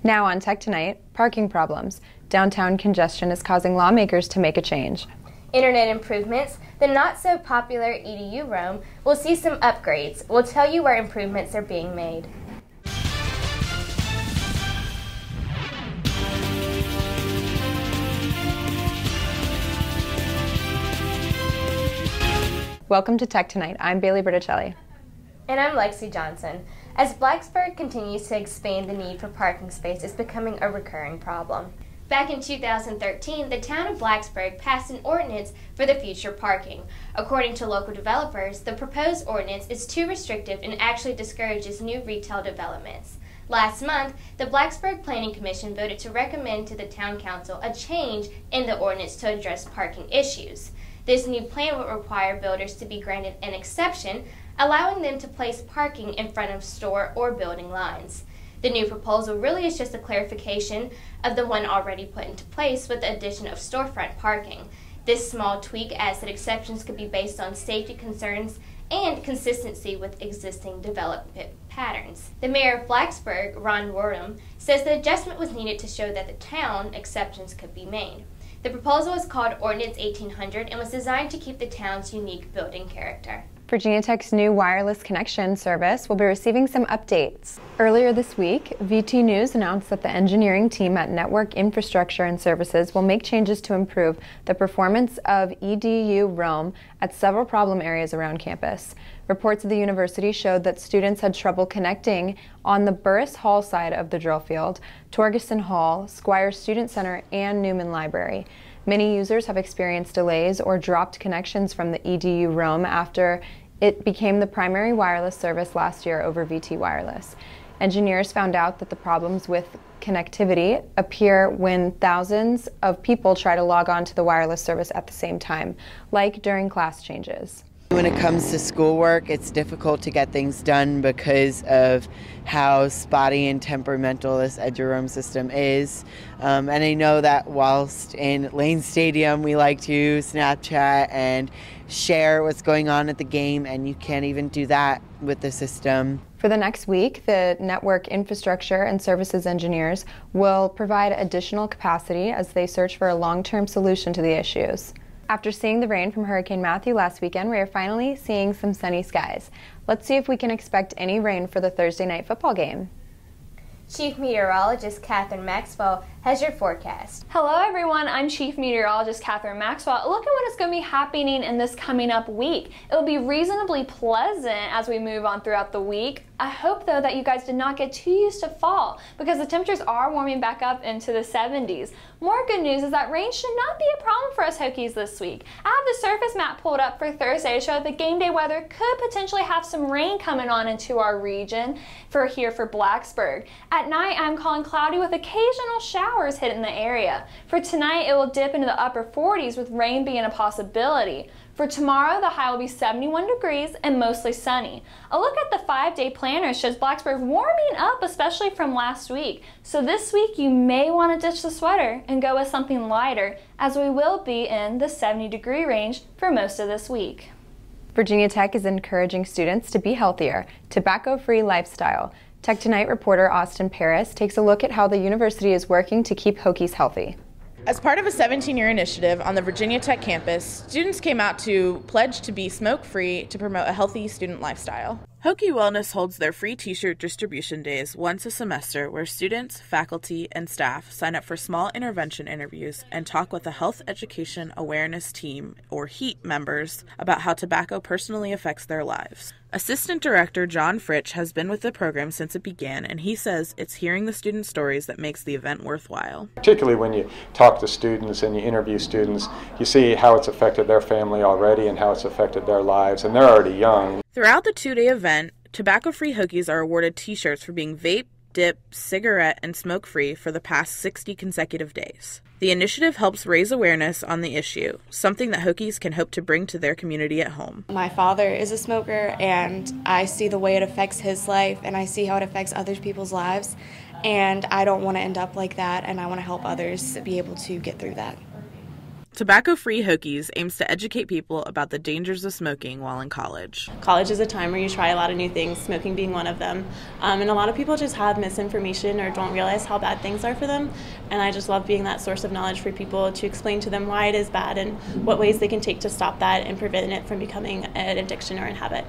Now on Tech Tonight, parking problems. Downtown congestion is causing lawmakers to make a change. Internet improvements. The not-so-popular EDU roam will see some upgrades. We'll tell you where improvements are being made. Welcome to Tech Tonight. I'm Bailey Berticelli. And I'm Lexi Johnson. As Blacksburg continues to expand, the need for parking space is becoming a recurring problem. Back in 2013, the town of Blacksburg passed an ordinance for the future parking. According to local developers, the proposed ordinance is too restrictive and actually discourages new retail developments. Last month, the Blacksburg Planning Commission voted to recommend to the town council a change in the ordinance to address parking issues. This new plan would require builders to be granted an exception, allowing them to place parking in front of store or building lines. The new proposal really is just a clarification of the one already put into place with the addition of storefront parking. This small tweak adds that exceptions could be based on safety concerns and consistency with existing development patterns. The mayor of Blacksburg, Ron Wordum, says the adjustment was needed to show that the town exceptions could be made. The proposal is called Ordinance 1800 and was designed to keep the town's unique building character. Virginia Tech's new wireless connection service will be receiving some updates. Earlier this week, VT News announced that the engineering team at Network Infrastructure and Services will make changes to improve the performance of EDU roam at several problem areas around campus. Reports of the university showed that students had trouble connecting on the Burris Hall side of the drill field, Torgerson Hall, Squire Student Center, and Newman Library. Many users have experienced delays or dropped connections from the EDU roam after it became the primary wireless service last year over VT Wireless. Engineers found out that the problems with connectivity appear when thousands of people try to log on to the wireless service at the same time, like during class changes. When it comes to schoolwork, it's difficult to get things done because of how spotty and temperamental this EduRoam system is. And I know that whilst in Lane Stadium, we like to Snapchat and share what's going on at the game, and you can't even do that with the system. For the next week, the Network Infrastructure and Services engineers will provide additional capacity as they search for a long-term solution to the issues. After seeing the rain from Hurricane Matthew last weekend, we are finally seeing some sunny skies. Let's see if we can expect any rain for the Thursday night football game. Chief Meteorologist Catherine Maxwell has your forecast. Hello everyone, I'm Chief Meteorologist Catherine Maxwell. Look at what is going to be happening in this coming up week. It will be reasonably pleasant as we move on throughout the week. I hope though that you guys did not get too used to fall because the temperatures are warming back up into the 70s. More good news is that rain should not be a problem for us Hokies this week. I have the surface map pulled up for Thursday to show that the game day weather could potentially have some rain coming on into our region for Blacksburg. At night, I'm calling cloudy with occasional showers hitting the area. For tonight, it will dip into the upper 40s with rain being a possibility. For tomorrow, the high will be 71 degrees and mostly sunny. A look at the 5-day planner shows Blacksburg warming up, especially from last week. So this week, you may want to ditch the sweater and go with something lighter, as we will be in the 70-degree range for most of this week. Virginia Tech is encouraging students to be healthier, tobacco-free lifestyle. Tech Tonight reporter Austin Paris takes a look at how the university is working to keep Hokies healthy. As part of a 17-year initiative on the Virginia Tech campus, students came out to pledge to be smoke-free to promote a healthy student lifestyle. Hokie Wellness holds their free t-shirt distribution days once a semester where students, faculty, and staff sign up for small intervention interviews and talk with a Health Education Awareness Team, or HEAT members, about how tobacco personally affects their lives. Assistant Director John Fritsch has been with the program since it began, and he says it's hearing the student stories that makes the event worthwhile. Particularly when you talk to students and you interview students, you see how it's affected their family already and how it's affected their lives, and they're already young. Throughout the two-day event, tobacco-free Hokies are awarded t-shirts for being vape, dip, cigarette, and smoke-free for the past 60 consecutive days. The initiative helps raise awareness on the issue, something that Hokies can hope to bring to their community at home. My father is a smoker, and I see the way it affects his life, and I see how it affects other people's lives, and I don't want to end up like that, and I want to help others be able to get through that. Tobacco Free Hokies aims to educate people about the dangers of smoking while in college. College is a time where you try a lot of new things, smoking being one of them. And a lot of people just have misinformation or don't realize how bad things are for them. And I just love being that source of knowledge for people to explain to them why it is bad and what ways they can take to stop that and prevent it from becoming an addiction or a habit.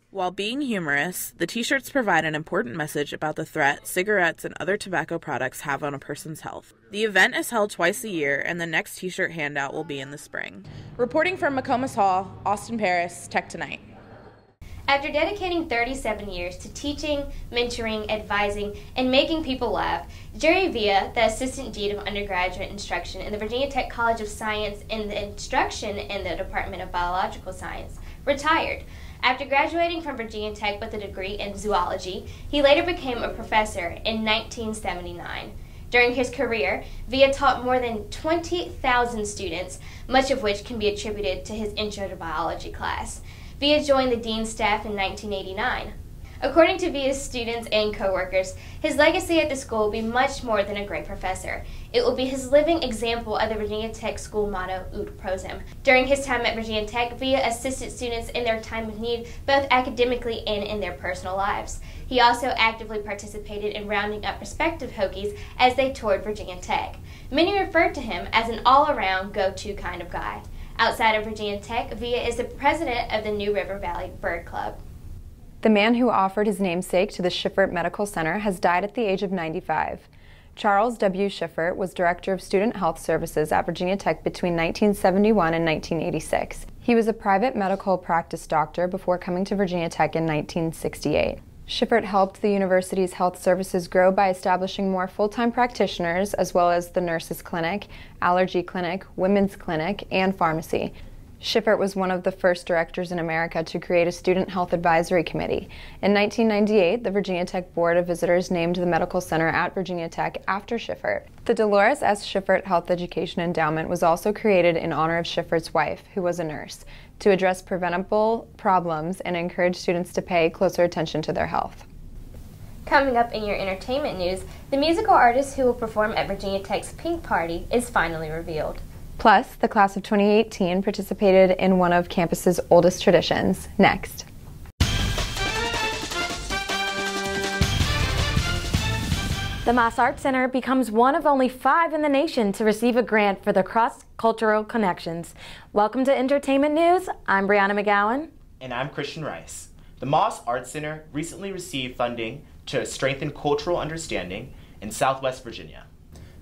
While being humorous, the t-shirts provide an important message about the threat cigarettes and other tobacco products have on a person's health. The event is held twice a year, and the next t-shirt handout will be in the spring. Reporting from McComas Hall, Austin Paris, Tech Tonight. After dedicating 37 years to teaching, mentoring, advising, and making people laugh, Jerry Villa, the Assistant Dean of Undergraduate Instruction in the Virginia Tech College of Science and the Instruction in the Department of Biological Science, retired. After graduating from Virginia Tech with a degree in zoology, he later became a professor in 1979. During his career, Villa taught more than 20,000 students, much of which can be attributed to his Intro to Biology class. Villa joined the dean's staff in 1989. According to Villa's students and co-workers, his legacy at the school will be much more than a great professor. It will be his living example of the Virginia Tech school motto, Ut Prosim. During his time at Virginia Tech, Villa assisted students in their time of need, both academically and in their personal lives. He also actively participated in rounding up prospective Hokies as they toured Virginia Tech. Many referred to him as an all-around, go-to kind of guy. Outside of Virginia Tech, Villa is the president of the New River Valley Bird Club. The man who offered his namesake to the Schiffert Medical Center has died at the age of 95. Charles W. Schiffert was Director of Student Health Services at Virginia Tech between 1971 and 1986. He was a private medical practice doctor before coming to Virginia Tech in 1968. Schiffert helped the university's health services grow by establishing more full-time practitioners, as well as the nurses' clinic, allergy clinic, women's clinic, and pharmacy. Schiffert was one of the first directors in America to create a student health advisory committee. In 1998, the Virginia Tech Board of Visitors named the medical center at Virginia Tech after Schiffert. The Dolores S. Schiffert Health Education Endowment was also created in honor of Schiffert's wife, who was a nurse, to address preventable problems and encourage students to pay closer attention to their health. Coming up in your entertainment news, the musical artist who will perform at Virginia Tech's Pink Party is finally revealed. Plus, the class of 2018 participated in one of campus's oldest traditions. Next. The Moss Art Center becomes one of only 5 in the nation to receive a grant for their cross-cultural connections. Welcome to Entertainment News. I'm Brianna McGowan. And I'm Christian Rice. The Moss Art Center recently received funding to strengthen cultural understanding in Southwest Virginia.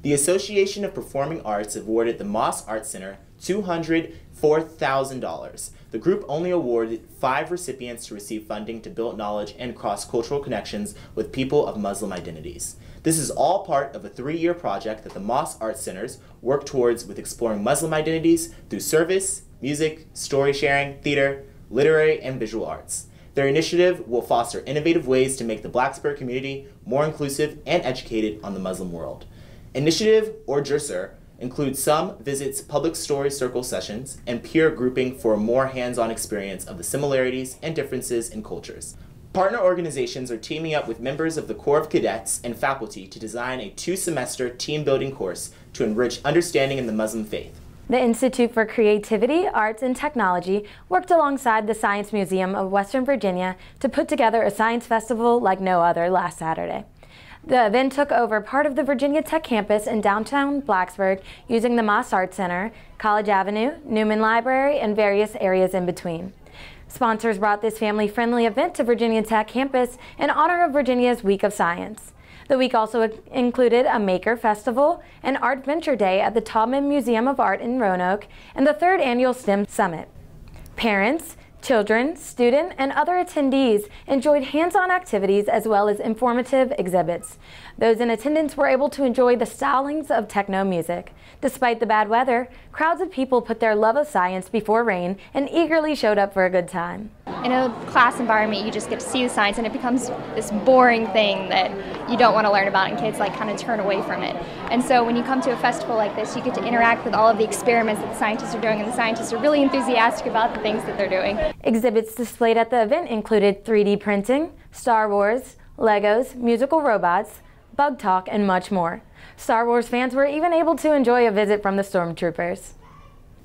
The Association of Performing Arts awarded the Moss Art Center $204,000. The group only awarded 5 recipients to receive funding to build knowledge and cross-cultural connections with people of Muslim identities. This is all part of a 3-year project that the Moss Art Centers work towards with exploring Muslim identities through service, music, story sharing, theater, literary, and visual arts. Their initiative will foster innovative ways to make the Blacksburg community more inclusive and educated on the Muslim world. Initiative, or JURSER, includes some visits, public story circle sessions, and peer grouping for a more hands-on experience of the similarities and differences in cultures. Partner organizations are teaming up with members of the Corps of Cadets and faculty to design a 2-semester team-building course to enrich understanding in the Muslim faith. The Institute for Creativity, Arts, and Technology worked alongside the Science Museum of Western Virginia to put together a science festival like no other last Saturday. The event took over part of the Virginia Tech campus in downtown Blacksburg using the Moss Art Center, College Avenue, Newman Library, and various areas in between. Sponsors brought this family-friendly event to Virginia Tech campus in honor of Virginia's Week of Science. The week also included a Maker Festival, an Art Venture Day at the Taubman Museum of Art in Roanoke, and the 3rd Annual STEM Summit. Parents, children, student, and other attendees enjoyed hands-on activities as well as informative exhibits. Those in attendance were able to enjoy the stylings of techno music. Despite the bad weather, crowds of people put their love of science before rain and eagerly showed up for a good time. In a class environment, you just get to see the science, and it becomes this boring thing that you don't want to learn about, and kids kind of turn away from it. And so when you come to a festival like this, you get to interact with all of the experiments that the scientists are doing, and the scientists are really enthusiastic about the things that they're doing. Exhibits displayed at the event included 3D printing, Star Wars, Legos, musical robots, Bug Talk, and much more. Star Wars fans were even able to enjoy a visit from the Stormtroopers.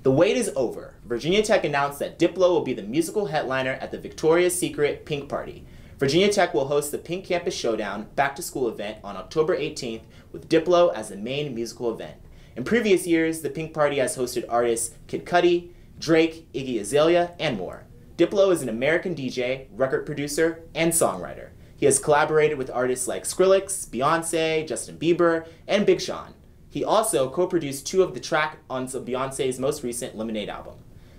The wait is over. Virginia Tech announced that Diplo will be the musical headliner at the Victoria's Secret Pink Party. Virginia Tech will host the Pink Campus Showdown back-to-school event on October 18th with Diplo as the main musical event. In previous years, the Pink Party has hosted artists Kid Cudi, Drake, Iggy Azalea, and more. Diplo is an American DJ, record producer, and songwriter. He has collaborated with artists like Skrillex, Beyonce, Justin Bieber, and Big Sean. He also co-produced 2 of the tracks on Beyonce's most recent Lemonade album.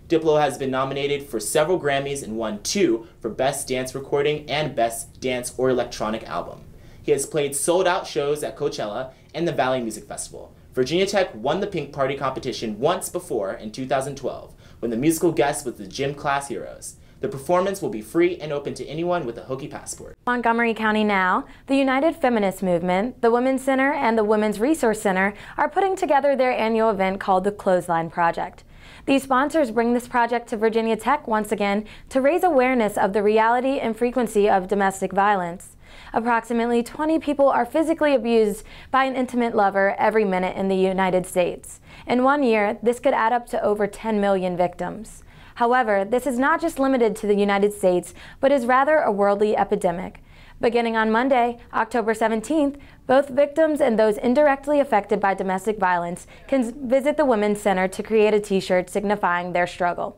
Diplo has been nominated for several Grammys and won 2 for Best Dance Recording and Best Dance or Electronic Album. He has played sold-out shows at Coachella and the Valley Music Festival. Virginia Tech won the Pink Party competition once before in 2012, when the musical guest was the Gym Class Heroes. The performance will be free and open to anyone with a Hokie passport. Montgomery County Now, the United Feminist Movement, the Women's Center, and the Women's Resource Center are putting together their annual event called the Clothesline Project. These sponsors bring this project to Virginia Tech once again to raise awareness of the reality and frequency of domestic violence. Approximately 20 people are physically abused by an intimate lover every minute in the United States. In 1 year, this could add up to over 10 million victims. However, this is not just limited to the United States, but is rather a worldly epidemic. Beginning on Monday, October 17th, both victims and those indirectly affected by domestic violence can visit the Women's Center to create a t-shirt signifying their struggle.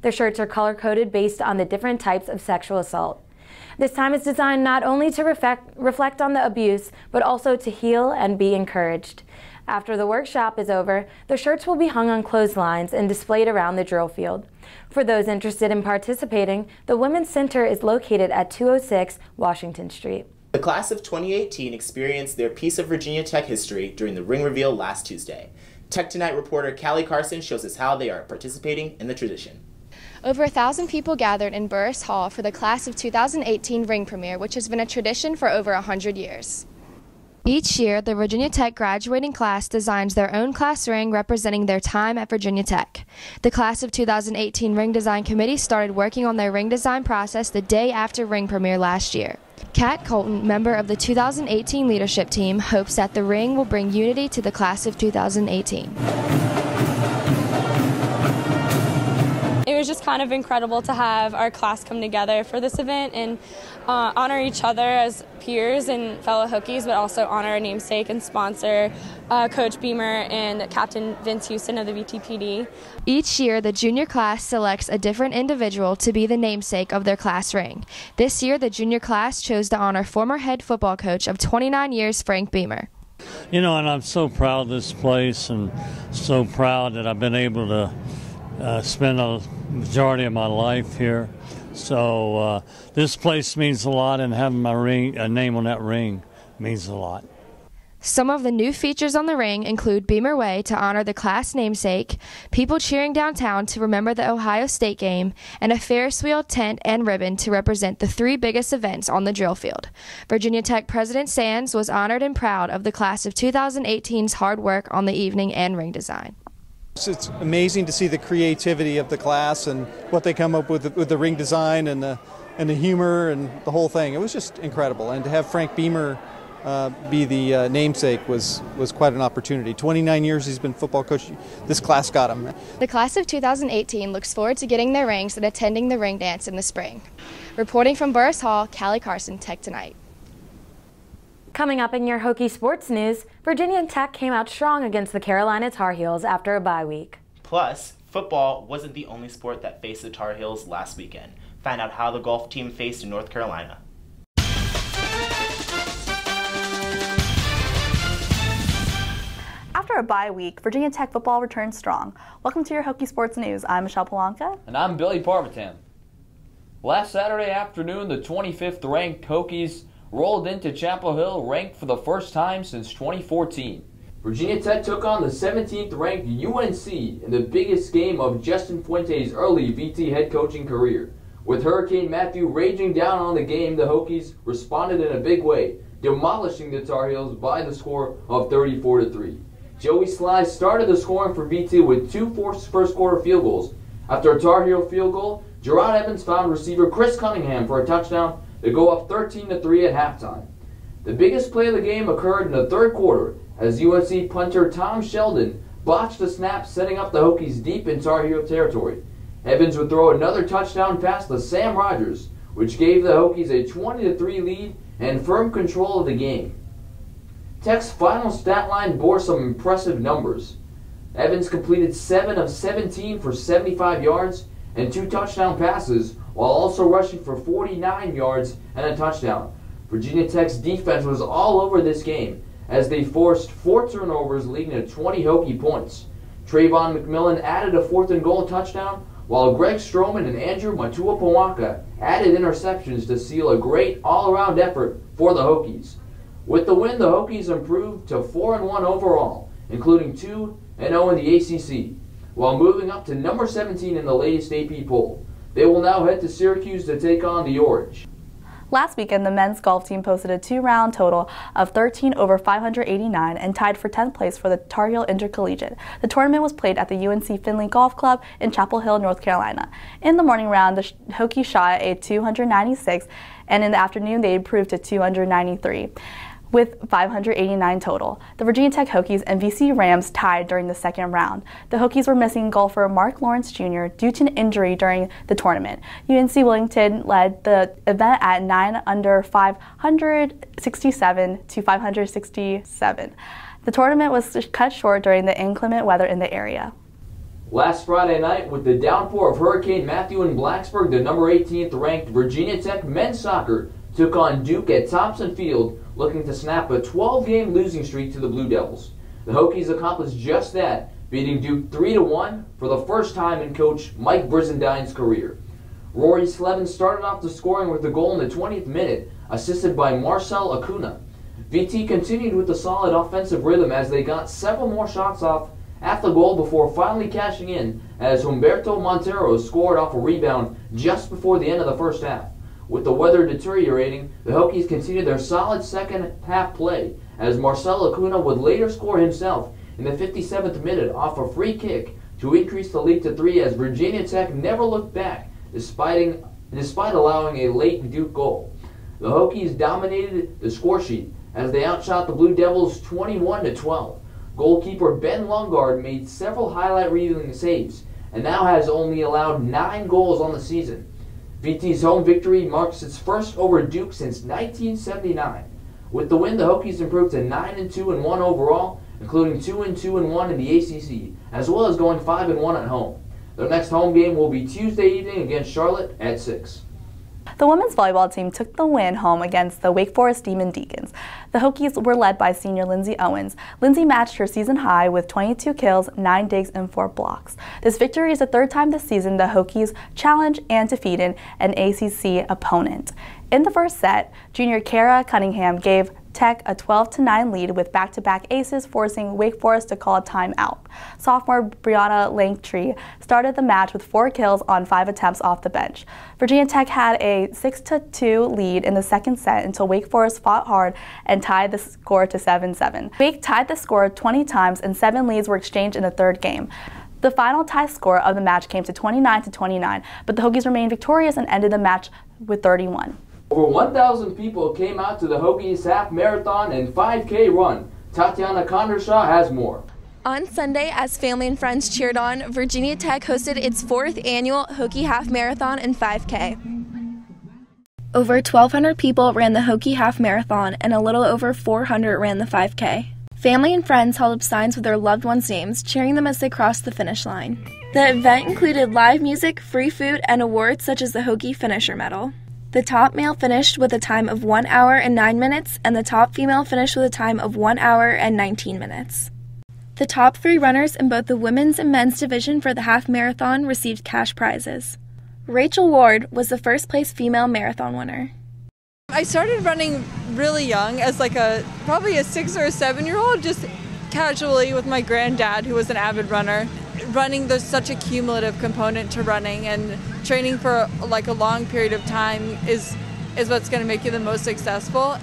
The shirts are color-coded based on the different types of sexual assault. This time is designed not only to reflect on the abuse, but also to heal and be encouraged. After the workshop is over, the shirts will be hung on clotheslines and displayed around the drill field. For those interested in participating, the Women's Center is located at 206 Washington Street. The class of 2018 experienced their Piece of Virginia Tech history during the ring reveal last Tuesday. Tech Tonight reporter Callie Carson shows us how they are participating in the tradition. Over 1,000 people gathered in Burris Hall for the class of 2018 ring premiere, which has been a tradition for over 100 years. Each year, the Virginia Tech graduating class designs their own class ring representing their time at Virginia Tech. The class of 2018 Ring Design Committee started working on their ring design process the day after ring premiere last year. Kat Colton, member of the 2018 leadership team, hopes that the ring will bring unity to the class of 2018. It was just kind of incredible to have our class come together for this event and honor each other as peers and fellow Hokies, but also honor our namesake and sponsor, Coach Beamer and Captain Vince Houston of the VTPD. Each year, the junior class selects a different individual to be the namesake of their class ring. This year, the junior class chose to honor former head football coach of 29 years, Frank Beamer. You know, and I'm so proud of this place and so proud that I've been able to spend a majority of my life here. So this place means a lot, and having my ring, a name on that ring, means a lot. Some of the new features on the ring include Beamer Way to honor the class namesake, people cheering downtown to remember the Ohio State game, and a Ferris wheel, tent, and ribbon to represent the 3 biggest events on the drill field. Virginia Tech President Sands was honored and proud of the class of 2018's hard work on the evening and ring design. It's amazing to see the creativity of the class and what they come up with the ring design and the humor and the whole thing. It was just incredible. And to have Frank Beamer be the namesake was quite an opportunity. 29 years he's been football coach. This class got him. The class of 2018 looks forward to getting their rings and attending the ring dance in the spring. Reporting from Burris Hall, Callie Carson, Tech Tonight. Coming up in your Hokie sports news, Virginia Tech came out strong against the Carolina Tar Heels after a bye week. Plus, football wasn't the only sport that faced the Tar Heels last weekend. Find out how the golf team faced in North Carolina. After a bye week, Virginia Tech football returns strong. Welcome to your Hokie sports news. I'm Michelle Polanca. And I'm Billy Parvatan. Last Saturday afternoon, the 25th ranked Hokies rolled into Chapel Hill, ranked for the first time since 2014. Virginia Tech took on the 17th ranked UNC in the biggest game of Justin Fuente's early VT head coaching career. With Hurricane Matthew raging down on the game, the Hokies responded in a big way, demolishing the Tar Heels by the score of 34-3. Joey Sly started the scoring for VT with 2 first quarter field goals. After a Tar Heel field goal, Gerard Evans found receiver Chris Cunningham for a touchdown to go up 13-3 at halftime. The biggest play of the game occurred in the third quarter as UNC punter Tom Sheldon botched the snap, setting up the Hokies deep in Tar Heel territory. Evans would throw another touchdown pass to Sam Rogers, which gave the Hokies a 20-3 lead and firm control of the game. Tech's final stat line bore some impressive numbers. Evans completed 7 of 17 for 75 yards and 2 touchdown passes, while also rushing for 49 yards and a touchdown. Virginia Tech's defense was all over this game, as they forced 4 turnovers leading to 20 Hokie points. Trayvon McMillan added a 4th and goal touchdown, while Greg Stroman and Andrew Matua-Pawaka added interceptions to seal a great all-around effort for the Hokies. With the win, the Hokies improved to 4-1 overall, including 2-0 in the ACC, while moving up to number 17 in the latest AP poll. They will now head to Syracuse to take on the Orange. Last weekend, the men's golf team posted a 2-round total of 13 over 589 and tied for 10th place for the Tar Heel Intercollegiate. The tournament was played at the UNC Findlay Golf Club in Chapel Hill, North Carolina. In the morning round, the Hokies shot a 296, and in the afternoon, they improved to 293. With 589 total. The Virginia Tech Hokies and VC Rams tied during the second round. The Hokies were missing golfer Mark Lawrence Jr. due to an injury during the tournament. UNC Wilmington led the event at 9 under 567 to 567. The tournament was cut short during the inclement weather in the area. Last Friday night, with the downpour of Hurricane Matthew in Blacksburg, the number 18th ranked Virginia Tech men's soccer took on Duke at Thompson Field, looking to snap a 12-game losing streak to the Blue Devils. The Hokies accomplished just that, beating Duke 3-1 for the first time in coach Mike Brisendine's career. Rory Slevin started off the scoring with a goal in the 20th minute, assisted by Marcel Acuna. VT continued with the solid offensive rhythm as they got several more shots off at the goal before finally cashing in as Humberto Montero scored off a rebound just before the end of the first half. With the weather deteriorating, the Hokies continued their solid second half play as Marcel Acuna would later score himself in the 57th minute off a free kick to increase the lead to 3 as Virginia Tech never looked back despite allowing a late Duke goal. The Hokies dominated the score sheet as they outshot the Blue Devils 21-12. Goalkeeper Ben Lungard made several highlight-reeling saves and now has only allowed 9 goals on the season. VT's home victory marks its first over Duke since 1979. With the win, the Hokies improved to 9-2-1 overall, including 2-2-1 in the ACC, as well as going 5-1 at home. Their next home game will be Tuesday evening against Charlotte at 6. The women's volleyball team took the win home against the Wake Forest Demon Deacons. The Hokies were led by senior Lindsay Owens. Lindsay matched her season high with 22 kills, 9 digs, and 4 blocks. This victory is the 3rd time this season the Hokies challenged and defeated an ACC opponent. In the first set, junior Kara Cunningham gave Tech a 12-9 lead with back-to-back aces, forcing Wake Forest to call a timeout. Sophomore Brianna Langtree started the match with 4 kills on 5 attempts off the bench. Virginia Tech had a 6-2 lead in the second set until Wake Forest fought hard and tied the score to 7-7. Wake tied the score 20 times and 7 leads were exchanged in the third game. The final tie score of the match came to 29-29, but the Hokies remained victorious and ended the match with 31. Over 1,000 people came out to the Hokies half marathon and 5K run. Tatiana Condershaw has more. On Sunday, as family and friends cheered on, Virginia Tech hosted its 4th annual Hokie Half Marathon and 5K. Over 1,200 people ran the Hokie Half Marathon and a little over 400 ran the 5K. Family and friends held up signs with their loved ones' names, cheering them as they crossed the finish line. The event included live music, free food, and awards such as the Hokie Finisher Medal. The top male finished with a time of 1 hour and 9 minutes, and the top female finished with a time of 1 hour and 19 minutes. The top 3 runners in both the women's and men's division for the half marathon received cash prizes. Rachel Ward was the first place female marathon winner. I started running really young as probably a 6 or a 7-year-old, just casually with my granddad, who was an avid runner. Running, there's such a cumulative component to running, and training for a long period of time is what's going to make you the most successful.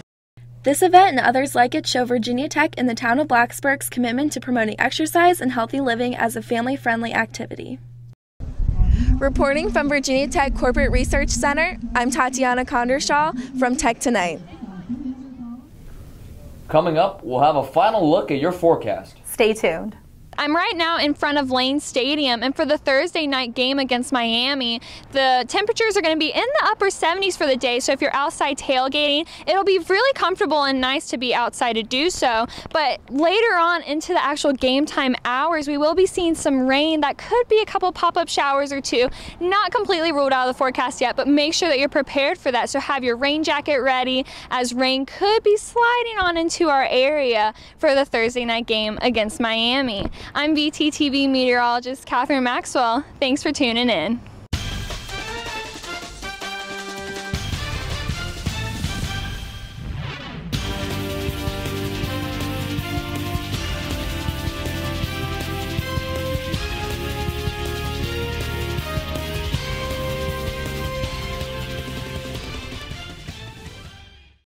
This event and others like it show Virginia Tech and the town of Blacksburg's commitment to promoting exercise and healthy living as a family-friendly activity. Reporting from Virginia Tech Corporate Research Center, I'm Tatiana Condershaw from Tech Tonight. Coming up, we'll have a final look at your forecast. Stay tuned. I'm right now in front of Lane Stadium, and for the Thursday night game against Miami, the temperatures are going to be in the upper 70s for the day, so if you're outside tailgating, it'll be really comfortable and nice to be outside to do so. But later on into the actual game time hours, we will be seeing some rain. That could be a couple pop-up showers or two. Not completely ruled out of the forecast yet, but make sure that you're prepared for that. So have your rain jacket ready, as rain could be sliding on into our area for the Thursday night game against Miami. I'm VTTV meteorologist Catherine Maxwell. Thanks for tuning in.